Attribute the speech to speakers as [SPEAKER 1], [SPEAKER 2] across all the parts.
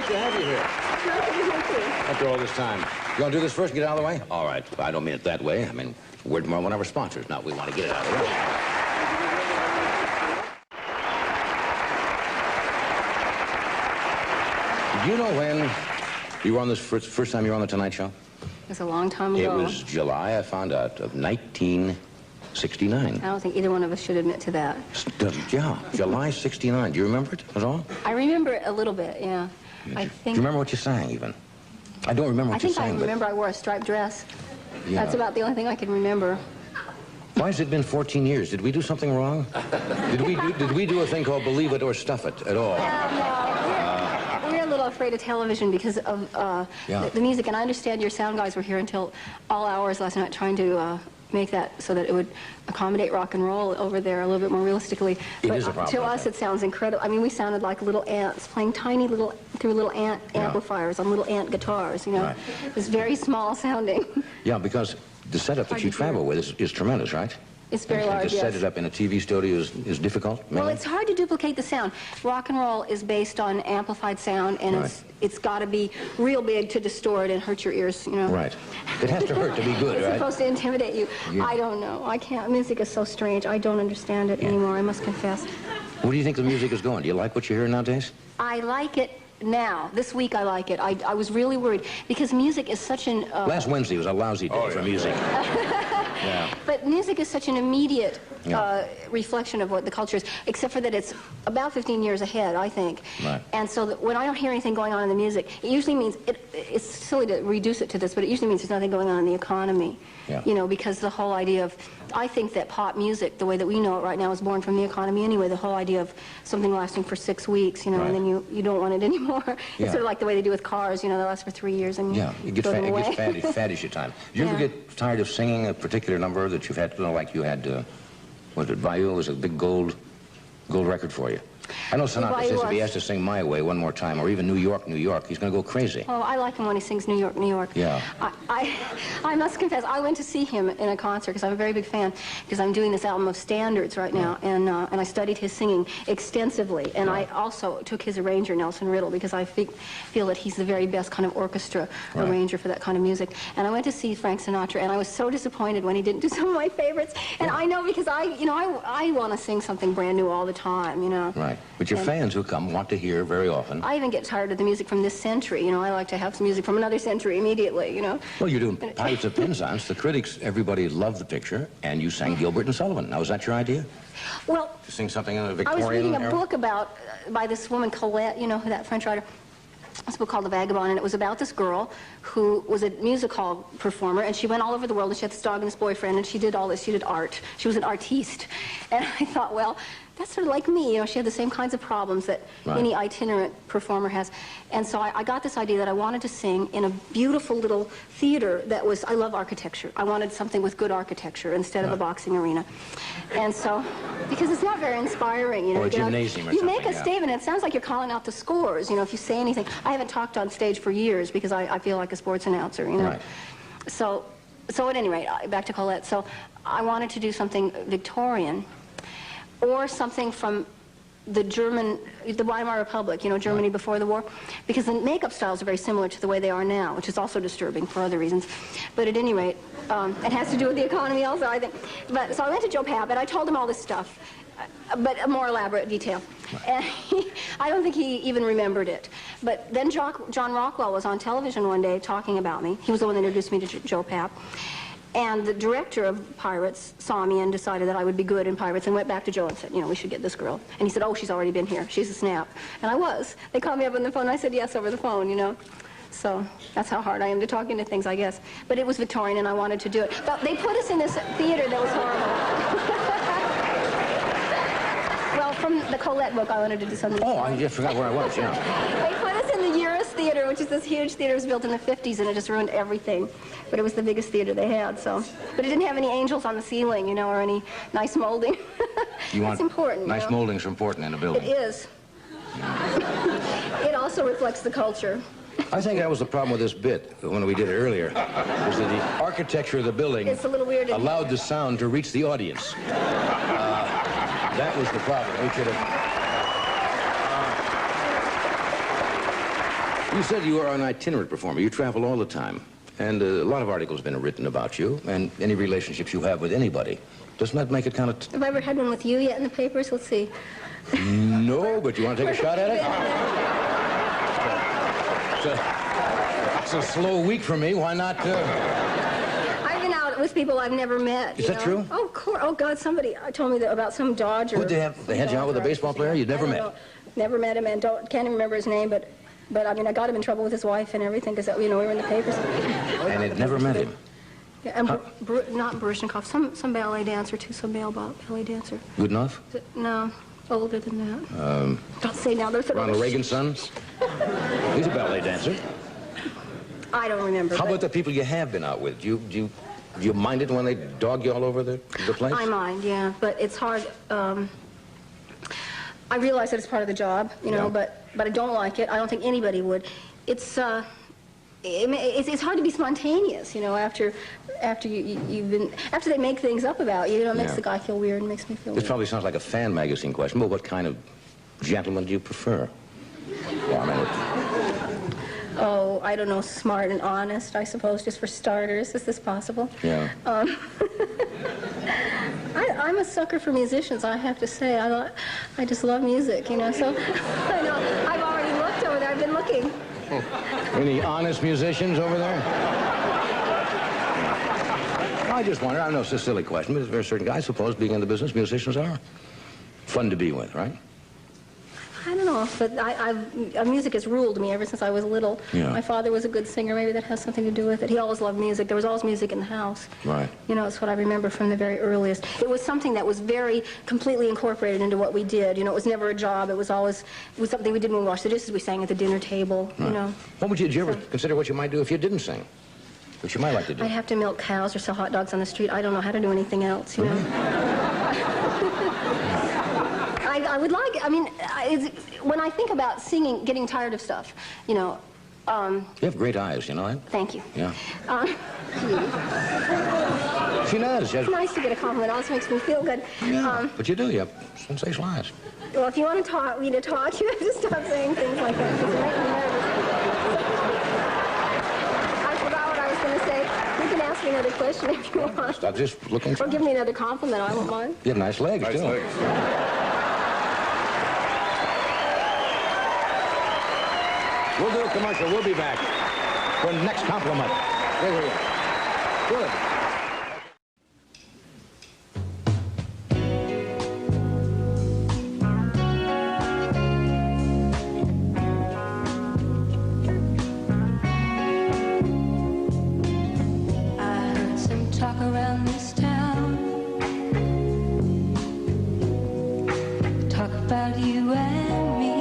[SPEAKER 1] to have you here. After all this time. You want to do this first, get it out of the way? All right. I don't mean it that way. I mean, we're one of our sponsors. Now, we want to get it out of the way. Do you know when you were on this first time you were on the Tonight Show?
[SPEAKER 2] It was a long time ago.
[SPEAKER 1] It was July, I found out, of 1969.
[SPEAKER 2] I don't think either one of us should admit to that.
[SPEAKER 1] Yeah, July 69. Do you remember it at all?
[SPEAKER 2] I remember it a little bit, yeah.
[SPEAKER 1] Do you remember what you sang, even? I don't remember what you sang.
[SPEAKER 2] I think I remember I wore a striped dress.
[SPEAKER 1] Yeah.
[SPEAKER 2] That's about the only thing I can remember.
[SPEAKER 1] Why has it been 14 years? Did we do something wrong? Did we do a thing called Believe It or Stuff It at all?
[SPEAKER 2] We're a little afraid of television because of the music, and I understand your sound guys were here until all hours last night trying to make that so that it would accommodate rock and roll over there a little bit more realistically.
[SPEAKER 1] It is a problem.
[SPEAKER 2] To us, it sounds incredible. I mean, we sounded like little ants playing tiny little ant amplifiers on little ant guitars. You know,
[SPEAKER 1] right.
[SPEAKER 2] It was very small sounding.
[SPEAKER 1] Yeah, because the setup that you travel with is tremendous, right?
[SPEAKER 2] It's very large,
[SPEAKER 1] to set it up in a TV studio is difficult? Mainly?
[SPEAKER 2] Well, it's hard to duplicate the sound. Rock and roll is based on amplified sound, and it's got to be real big to distort and hurt your ears, you know.
[SPEAKER 1] Right. It has to hurt to be good,
[SPEAKER 2] it's
[SPEAKER 1] right?
[SPEAKER 2] It's supposed to intimidate you. Yeah. I don't know. I can't. Music is so strange. I don't understand it anymore, I must confess.
[SPEAKER 1] Where do you think the music is going? Do you like what you hear nowadays?
[SPEAKER 2] I like it now. This week I like it. I was really worried because music is such an...
[SPEAKER 1] Last Wednesday was a lousy day for music. Yeah.
[SPEAKER 2] But music is such an immediate reflection of what the culture is, except for that it's about 15 years ahead, I think.
[SPEAKER 1] Right.
[SPEAKER 2] And so that when I don't hear anything going on in the music, it usually means, it's silly to reduce it to this, but it usually means there's nothing going on in the economy.
[SPEAKER 1] Yeah.
[SPEAKER 2] You know, because the whole idea of, I think that pop music, the way that we know it right now, is born from the economy anyway. The whole idea of something lasting for 6 weeks, you know, and then you don't want it anymore. It's sort of like the way they do with cars, you know, they last for 3 years and
[SPEAKER 1] it gets faddish at times. Do you ever get tired of singing a particular number that you've had, like you had, was it Bayou? Was a big gold record for you? I know Sinatra says if he has to sing My Way one more time, or even New York, New York, he's going to go crazy.
[SPEAKER 2] Oh, I like him when he sings New York, New York.
[SPEAKER 1] Yeah.
[SPEAKER 2] I must confess, I went to see him in a concert because I'm a very big fan, because I'm doing this album of standards right now, and I studied his singing extensively, and I also took his arranger, Nelson Riddle, because I feel that he's the very best kind of orchestra arranger for that kind of music. And I went to see Frank Sinatra, and I was so disappointed when he didn't do some of my favorites. And I know because I want to sing something brand new all the time, you know.
[SPEAKER 1] Right. But your fans who come want to hear very often.
[SPEAKER 2] I even get tired of the music from this century. You know, I like to have some music from another century immediately, you know.
[SPEAKER 1] Well, you're doing Pirates of Penzance. The critics, everybody loved the picture, and you sang Gilbert and Sullivan. Now, was that your idea?
[SPEAKER 2] Well,
[SPEAKER 1] to sing something in the Victorian
[SPEAKER 2] I was reading
[SPEAKER 1] era?
[SPEAKER 2] a book about, by this woman, Colette, you know, that French writer. It's a book called The Vagabond, and it was about this girl who was a music hall performer, and she went all over the world, and she had this dog and this boyfriend, and she did all this. She did art. She was an artiste. And I thought, well, that's sort of like me. You know, she had the same kinds of problems that any itinerant performer has. And so I got this idea that I wanted to sing in a beautiful little theater that was, I love architecture. I wanted something with good architecture instead of a boxing arena. And so, because it's not very inspiring, you know.
[SPEAKER 1] Or a gymnasium or
[SPEAKER 2] you
[SPEAKER 1] something,
[SPEAKER 2] make a statement, it sounds like you're calling out the scores, you know, if you say anything. I haven't talked on stage for years because I feel like a sports announcer, you know. Right. So at any rate, back to Colette. So I wanted to do something Victorian, or something from the Weimar Republic, you know, Germany before the war, because the makeup styles are very similar to the way they are now, which is also disturbing for other reasons. But at any rate, it has to do with the economy also, I think. But so I went to Joe Papp, and I told him all this stuff, but a more elaborate detail. And I don't think he even remembered it. But then John Rockwell was on television one day talking about me. He was the one that introduced me to Joe Papp. And the director of Pirates saw me and decided that I would be good in Pirates and went back to Joe and said, you know, we should get this girl. And he said, oh, she's already been here. She's a snap. And I was. They called me up on the phone, and I said yes over the phone, you know. So that's how hard I am to talk into things, I guess. But it was Victorian, and I wanted to do it. But they put us in this theater that was horrible. Well, from the Colette book, I wanted to do something.
[SPEAKER 1] Oh, I just forgot where I was, yeah.
[SPEAKER 2] They put us in the Eurus Theater, which is this huge theater. It was built in the 50s, and it just ruined everything. But it was the biggest theater they had, so. But it didn't have any angels on the ceiling, you know, or any nice molding. That's important.
[SPEAKER 1] Nice moldings are important in a building.
[SPEAKER 2] It is. It also reflects the culture.
[SPEAKER 1] I think that was the problem with this bit when we did it earlier, was that the architecture of the building allowed the sound to reach the audience. That was the problem. We should have... You said you are an itinerant performer. You travel all the time. And a lot of articles have been written about you and any relationships you have with anybody. Doesn't that make it kind of...
[SPEAKER 2] Have I ever had one with you yet in the papers? Let's see.
[SPEAKER 1] No, but you want to take a shot at it? It's a slow week for me. Why not...
[SPEAKER 2] I've been out with people I've never met.
[SPEAKER 1] Is that true?
[SPEAKER 2] Oh, of course. Oh, God, somebody told me about some Dodger.
[SPEAKER 1] Who'd they have? They had you out with a baseball player you'd never met?
[SPEAKER 2] Never met him and can't even remember his name, but I mean, I got him in trouble with his wife and everything because, we were in the papers.
[SPEAKER 1] And had never met him?
[SPEAKER 2] Yeah, and not Baryshnikov, some ballet dancer, too, some male ballet dancer.
[SPEAKER 1] Good enough?
[SPEAKER 2] No, older than that. Don't say now.
[SPEAKER 1] Ronald Reagan's son? He's a ballet dancer.
[SPEAKER 2] I don't remember.
[SPEAKER 1] How about the people you have been out with? Do you mind it when they dog you all over the place?
[SPEAKER 2] I mind, yeah, but it's hard. I realize that it's part of the job, but I don't like it. I don't think anybody would. It's hard to be spontaneous, after they make things up about you. It makes the guy feel weird and makes me feel weird.
[SPEAKER 1] This probably sounds like a fan magazine question, but what kind of gentleman do you prefer? Well, I mean,
[SPEAKER 2] oh, I don't know, smart and honest, I suppose, just for starters. Is this possible?
[SPEAKER 1] Yeah.
[SPEAKER 2] I'm a sucker for musicians, I have to say. I just love music, so I know. I've already looked over there. I've been looking.
[SPEAKER 1] Any honest musicians over there? I just wonder. I know it's a silly question, but it's a very certain guy. I suppose, being in the business, musicians are fun to be with, right?
[SPEAKER 2] I don't know, but music has ruled me ever since I was little.
[SPEAKER 1] Yeah.
[SPEAKER 2] My father was a good singer. Maybe that has something to do with it. He always loved music. There was always music in the house.
[SPEAKER 1] Right.
[SPEAKER 2] It's what I remember from the very earliest. It was something that was very completely incorporated into what we did. It was never a job. It was something we did when we washed the dishes. We sang at the dinner table.
[SPEAKER 1] Right. What would you ever consider what you might do if you didn't sing? What you might like to do?
[SPEAKER 2] I'd have to milk cows or sell hot dogs on the street. I don't know how to do anything else.
[SPEAKER 1] Really?
[SPEAKER 2] I would like, when I think about singing, getting tired of stuff,
[SPEAKER 1] you have great eyes, you know that?
[SPEAKER 2] Thank you.
[SPEAKER 1] Yeah. She does.
[SPEAKER 2] It's nice to get a compliment. It always makes me feel good.
[SPEAKER 1] Yeah, but you do. You have sensational eyes.
[SPEAKER 2] Well, if you want to talk, you have to stop saying things like that because you make me nervous. I forgot what I was going to say. You can ask me another question if you want.
[SPEAKER 1] I'm just looking for...
[SPEAKER 2] Or give me another compliment. I won't mind.
[SPEAKER 1] You have nice legs, too.
[SPEAKER 3] Nice legs.
[SPEAKER 1] We'll do a commercial. We'll be back for the next compliment. Here we are. Good.
[SPEAKER 4] I heard some talk around this town. Talk about you and me.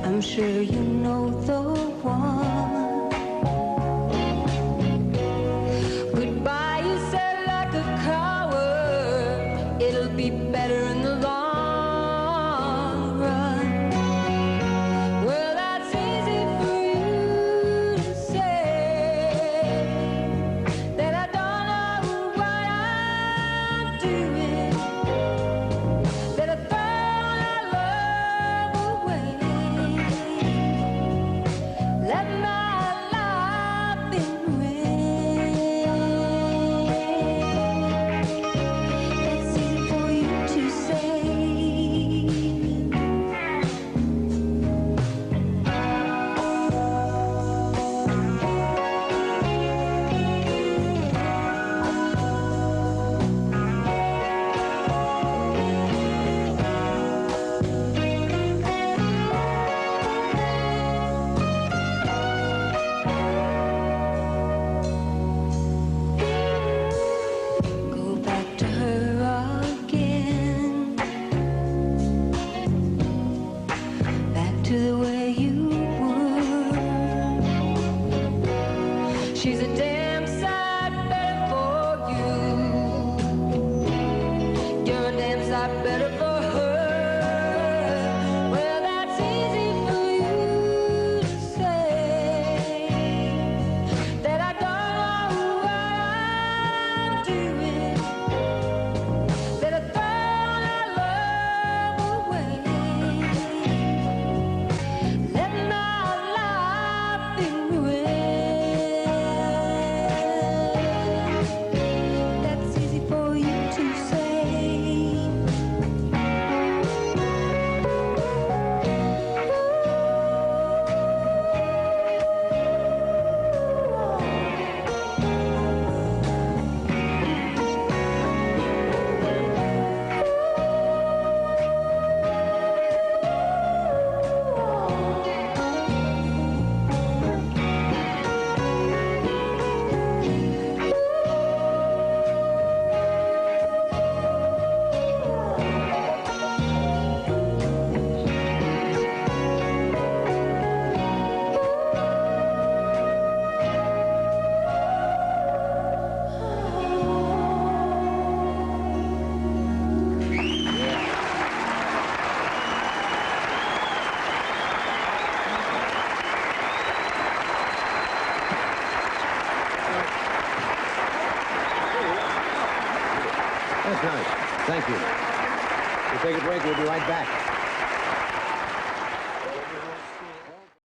[SPEAKER 4] I'm sure you know the one. Goodbye, you said like a coward. It'll be better in the long run. Well, that's easy for you to say. That I don't know what I'm doing. That I throw my love away.
[SPEAKER 1] That's nice. Thank you. We'll take a break. We'll be right back.